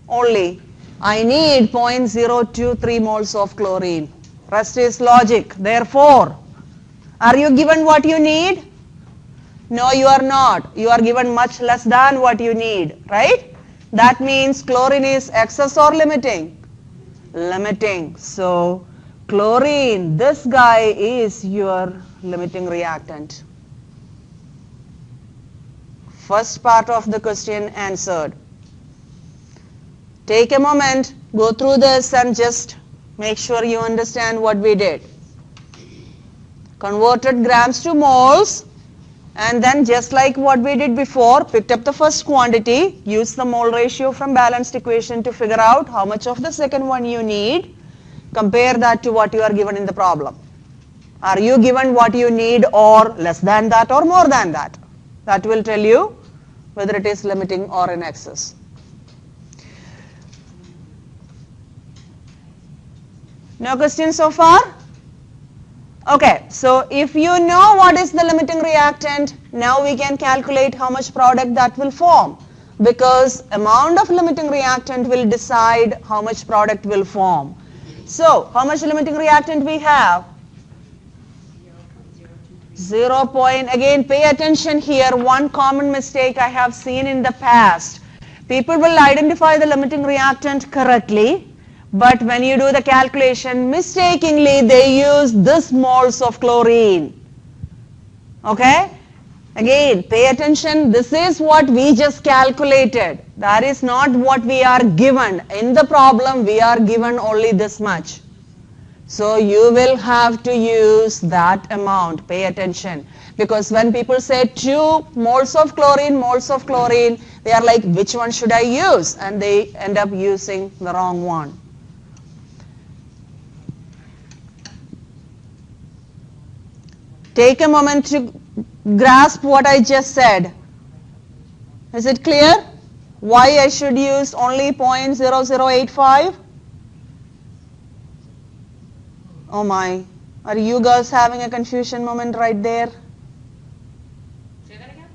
only. I need 0.023 moles of chlorine. Rest is logic. Therefore, are you given what you need? No, you are not. You are given much less than what you need, right? That means chlorine is excess or limiting? Limiting. So, chlorine, this guy is your limiting reactant. First part of the question answered. Take a moment, go through this and just make sure you understand what we did. Converted grams to moles, and then just like what we did before, picked up the first quantity, used the mole ratio from balanced equation to figure out how much of the second one you need, compare that to what you are given in the problem. Are you given what you need or less than that or more than that? That will tell you whether it is limiting or in excess. No questions so far? Okay, so if you know what is the limiting reactant, now we can calculate how much product that will form, because amount of limiting reactant will decide how much product will form. So how much limiting reactant we have? 0. Again, pay attention here. One common mistake I have seen in the past. People will identify the limiting reactant correctly, but when you do the calculation, mistakenly they use this moles of chlorine. Okay? Again, pay attention. This is what we just calculated. That is not what we are given. In the problem, we are given only this much. So you will have to use that amount. Pay attention. Because when people say 2 moles of chlorine, they are like, which one should I use? And they end up using the wrong one. Take a moment to grasp what I just said. Is it clear? Why I should use only 0.0085? Oh my, are you girls having a confusion moment right there?
Say that again?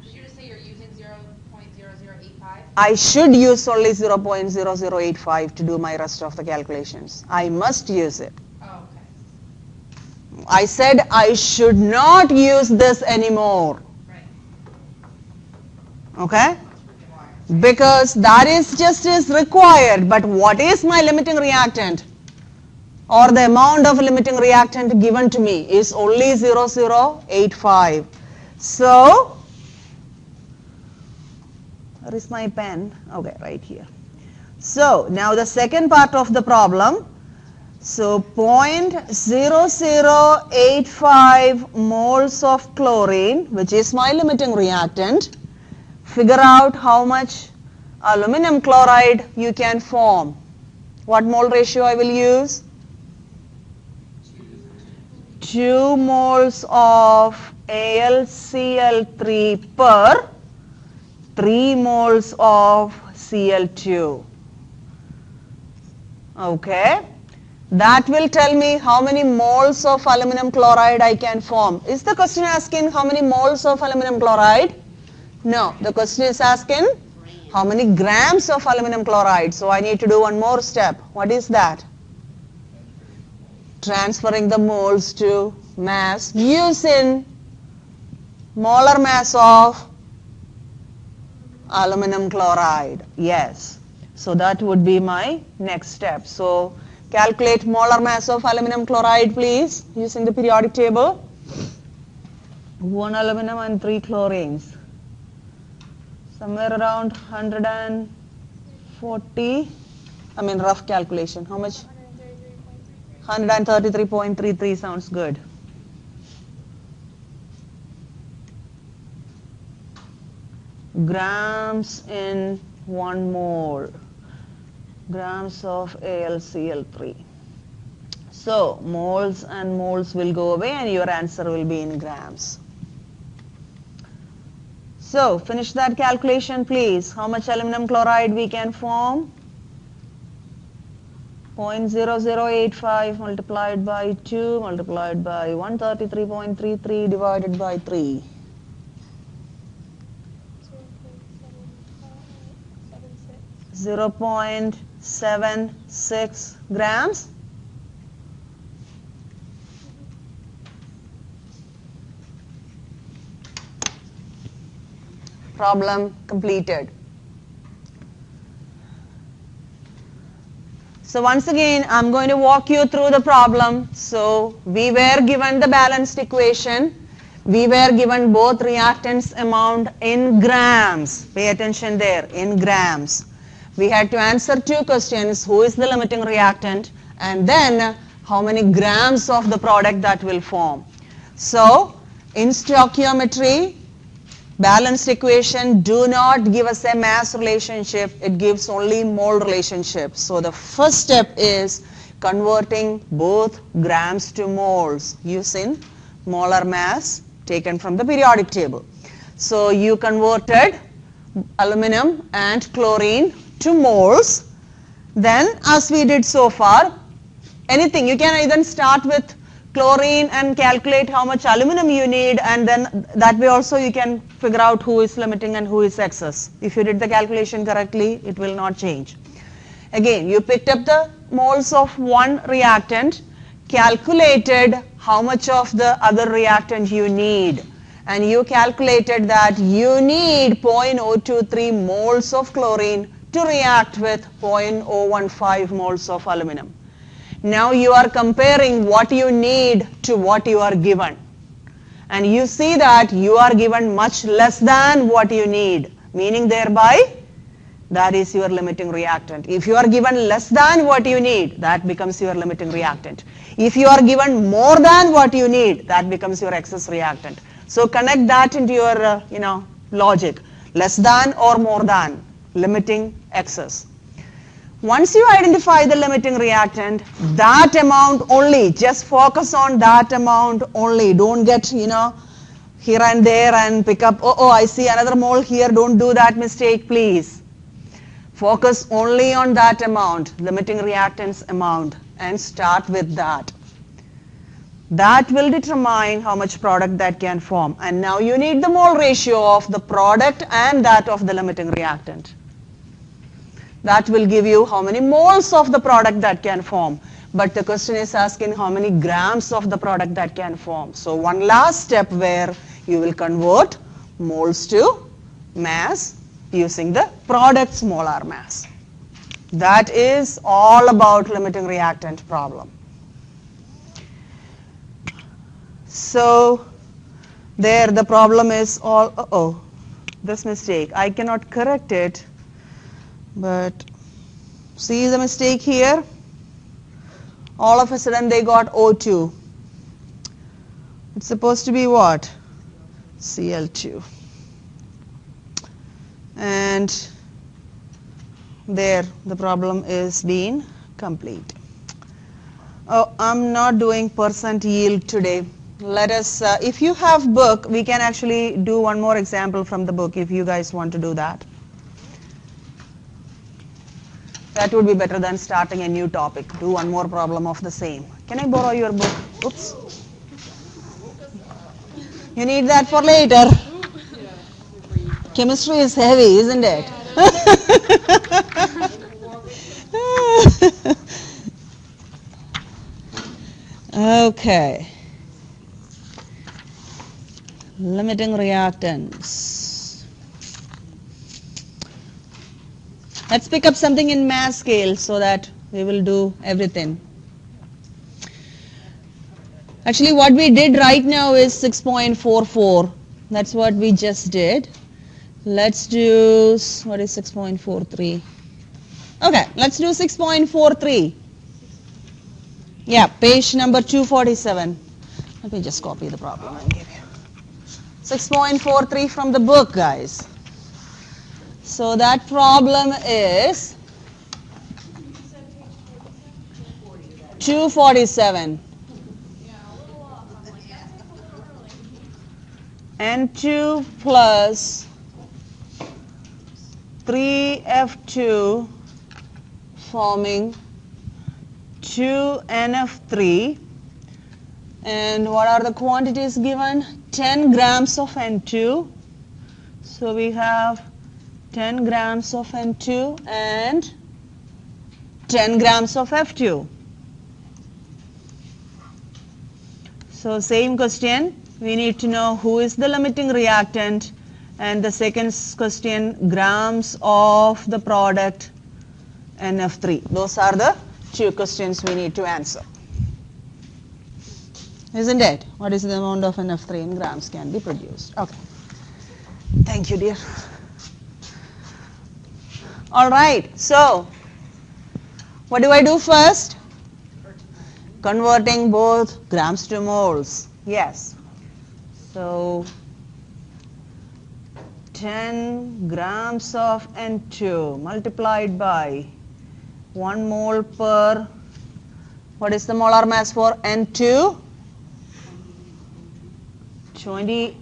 Did you just say you're using 0.0085?
I should use only 0.0085 to do my rest of the calculations. I must use it.
Oh, okay.
I said I should not use this anymore.
Right.
Okay? Because that is just is required. But what is my limiting reactant? Or the amount of limiting reactant given to me is only 0.0085. So, where is my pen? Okay, right here. So, now the second part of the problem. So, 0.0085 moles of chlorine, which is my limiting reactant. Figure out how much aluminum chloride you can form. What mole ratio I will use? 2 moles of AlCl3 per 3 moles of Cl2. Okay. That will tell me how many moles of aluminum chloride I can form. Is the question asking how many moles of aluminum chloride? No. The question is asking how many grams of aluminum chloride. So I need to do one more step. What is that? Transferring the moles to mass using molar mass of aluminum chloride. Yes. So that would be my next step. So calculate molar mass of aluminum chloride, please, using the periodic table. 1 aluminum and 3 chlorines. Somewhere around 140. I mean rough calculation. How much? 133.33 sounds good. Grams in 1 mole. Grams of AlCl3. So moles and moles will go away and your answer will be in grams. So finish that calculation, please. How much aluminum chloride we can form? 0.0085 multiplied by 2 multiplied by 133.33 divided by 3. 0.76 grams. Problem completed. So once again, I'm going to walk you through the problem. So we were given the balanced equation. We were given both reactants amount in grams. Pay attention there, in grams. We had to answer 2 questions. Who is the limiting reactant? And then how many grams of the product that will form. So in stoichiometry, balanced equation do not give us a mass relationship. It gives only mole relationship. So the first step is converting both grams to moles using molar mass taken from the periodic table. So you converted aluminum and chlorine to moles. Then, as we did so far, anything, you can either start with chlorine and calculate how much aluminum you need, and then that way also you can figure out who is limiting and who is excess. If you did the calculation correctly, it will not change. Again, you picked up the moles of one reactant, calculated how much of the other reactant you need, and you calculated that you need 0.023 moles of chlorine to react with 0.015 moles of aluminum. Now you are comparing what you need to what you are given, and you see that you are given much less than what you need, meaning thereby that is your limiting reactant. If you are given less than what you need, that becomes your limiting reactant. If you are given more than what you need, that becomes your excess reactant. So connect that into your logic. Less than or more than, limiting, excess. Once you identify the limiting reactant, that amount only, just focus on that amount only. Don't get here and there and pick up, oh I see another mole here, don't do that mistake please. Focus only on that amount, limiting reactants amount, and start with that. That will determine how much product that can form. And now you need the mole ratio of the product and that of the limiting reactant. That will give you how many moles of the product that can form. But the question is asking how many grams of the product that can form. So one last step where you will convert moles to mass using the product's molar mass. That is all about limiting reactant problem. So there the problem is all, this mistake, I cannot correct it, but see the mistake here? All of a sudden they got O2. It's supposed to be what? Cl2. And there the problem is being complete. Oh, I'm not doing percent yield today. Let us, if you have book, we can actually do one more example from the book if you guys want to do that. That would be better than starting a new topic. Do one more problem of the same. Can I borrow your book? Oops. You need that for later. Chemistry is heavy, isn't it? Okay. Limiting reactants. Let's pick up something in mass scale so that we will do everything. Actually, what we did right now is 6.44. That's what we just did. Let's do, what is 6.43? Okay, let's do 6.43. Yeah, page number 247. Let me just copy the problem and give you. 6.43 from the book, guys. So that problem is 247. N2 plus 3F2 forming 2NF3. And what are the quantities given? 10 grams of N2. So we have 10 grams of N2 and 10 grams of F2. So same question, we need to know who is the limiting reactant, and the second question, grams of the product NF3. Those are the two questions we need to answer. Isn't it? What is the amount of NF3 in grams can be produced? Okay. Thank you, dear. All right. So, what do I do first? Converting both grams to moles. Yes. So, 10 grams of N2 multiplied by 1 mole per, what is the molar mass for N2? 20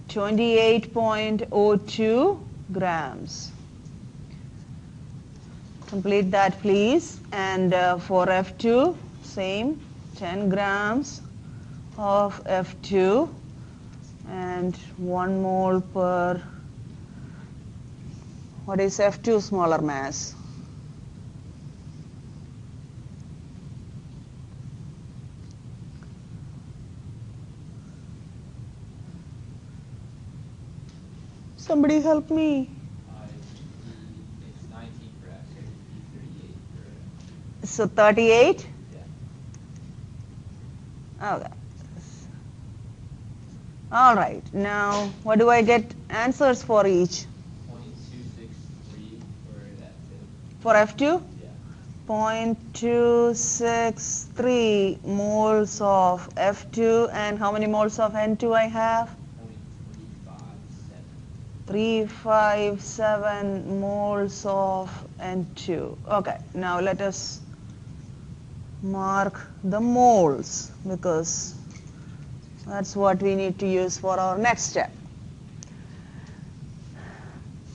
28.02 grams. Complete that please. And for F2, same, 10 grams of F2 and 1 mole per, what is F2 smaller mass? Somebody help me.
It's 19 for X, so it'd be 38 for,
So 38?
yeah.
Okay. All right. Now, what do I get answers for each?
0.263 for that too.
For F2?
Yeah.
0.263 moles of F2, and how many moles of N2 I have?
0.357.
357 moles of N2. Okay, now let us mark the moles because that's what we need to use for our next step.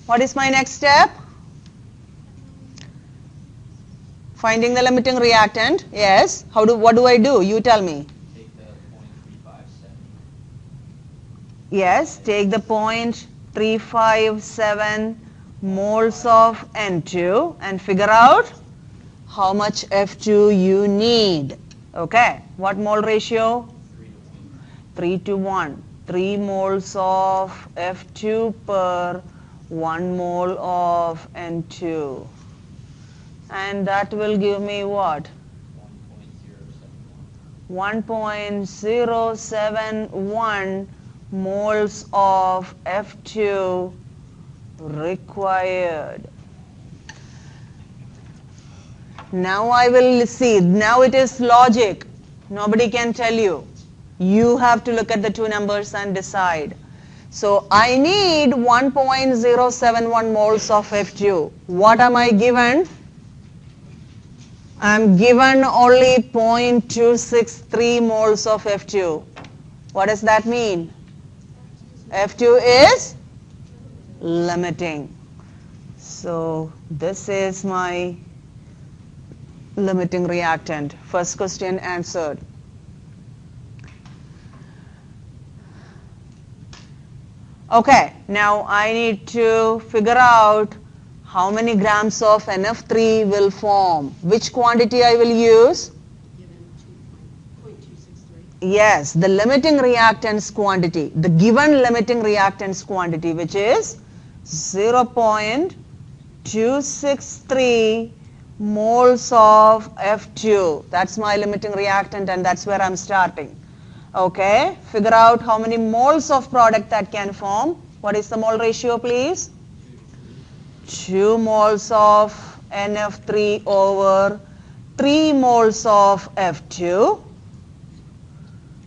What is my next step? Finding the limiting reactant. Yes. What do I do? You tell me.
Take the 0.357.
Yes, take the 0.357 moles of N2 and figure out how much F2 you need. Okay, what mole ratio?
3 to 1.
3 to 1. 3 moles of F2 per 1 mole of N2. And that will give me what?
1.071.
1.071 moles of F2 required. Now I will see. Now it is logic. Nobody can tell you. You have to look at the two numbers and decide. So I need 1.071 moles of F2. What am I given? I'm given only 0.263 moles of F2. What does that mean? F2 is limiting. So this is my limiting reactant. First question answered. Okay, now I need to figure out how many grams of NF3 will form. Which quantity I will use? Yes, the limiting reactants quantity, the given limiting reactants quantity, which is 0.263 moles of F2. That's my limiting reactant and that's where I'm starting. Okay, figure out how many moles of product that can form. What is the mole ratio, please? 2 moles of NF3 over 3 moles of F2.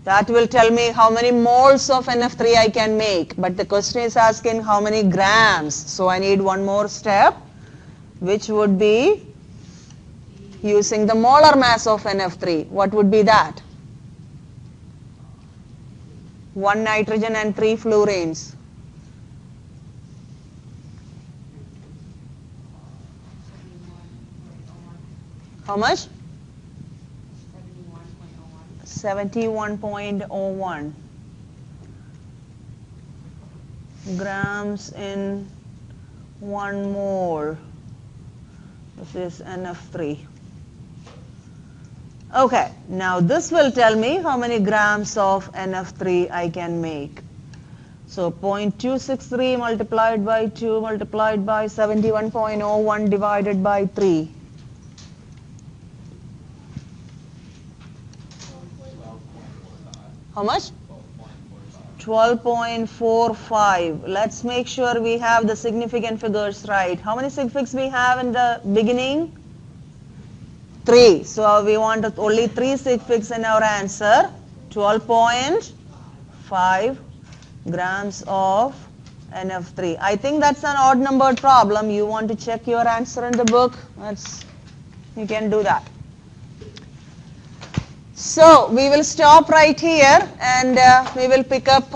That will tell me how many moles of NF3 I can make. But the question is asking how many grams. So I need one more step, which would be using the molar mass of NF3. What would be that? 1 nitrogen and 3 fluorines. How much? 71.01 grams in 1 mole. This is NF3. Okay, now this will tell me how many grams of NF3 I can make. So 0.263 multiplied by 2 multiplied by 71.01 divided by 3. How much? 12.45. Let's make sure we have the significant figures right. How many sig figs we have in the beginning? 3. So we want only 3 sig figs in our answer. 12.5 grams of NF3. I think that's an odd numbered problem. You want to check your answer in the book? You can do that. So we will stop right here and we will pick up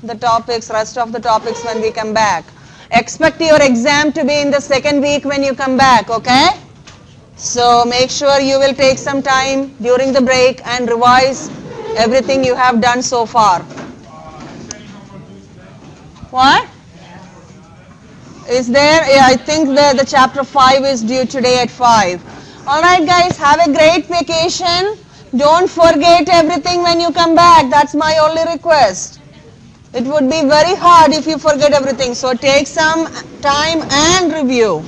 the topics, rest of the topics when we come back. Expect your exam to be in the second week when you come back, okay? So make sure you will take some time during the break and revise everything you have done so far. What? Is there? Yeah, I think the chapter 5 is due today at 5. Alright guys, have a great vacation. Don't forget everything when you come back. That's my only request. It would be very hard if you forget everything. So take some time and review.